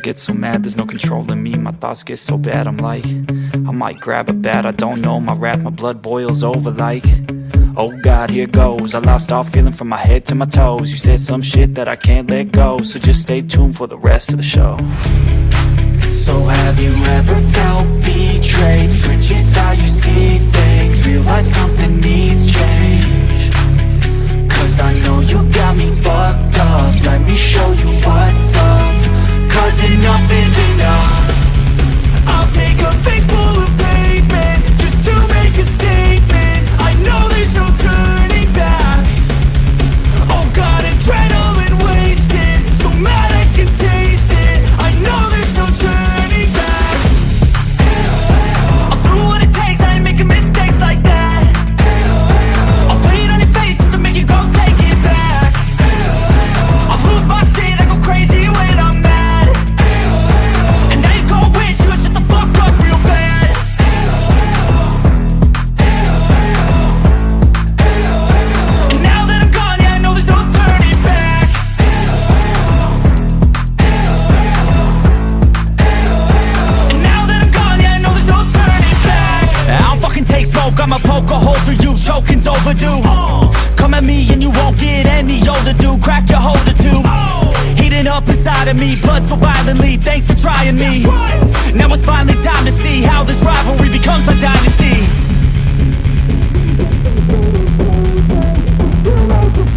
get so mad, there's no controlling me. My thoughts get so bad, I'm like, I might grab a bat, I don't know. My wrath, my blood boils over like, oh God, here goes. I lost all feeling from my head to my toes. You said some shit that I can't let go, so just stay tuned for the rest of the show. So have you ever felt betrayed? Switches how you see things, realize something needs change. Cause I know you got me fucked up, let me show you what's up. Cause enough is enough. I'll take a face full of pavement just to make a statement. I know there's no turning back. Oh God, adrenaline wasted, so mad I can taste it. I know there's no turning back. I'll do what it takes, I ain't making mistakes like that. I'll put it on your face just to make you go take it back. I'll lose my shit, I go crazy when I'm mad. And now you go wish you would shut the fuck up real bad. And now that I'm gone, yeah, I know there's no turning back. And now that I'm gone, yeah, I know there's no turning back. I don't fucking take smoke, I'ma poke a hole through you, choking's overdue. Come at me and you won't get any older, dude. Crack your holder too. Heating up inside of me, blood so violently, thanks for trying me. Now it's finally time to see how this rivalry becomes a dynasty. You make it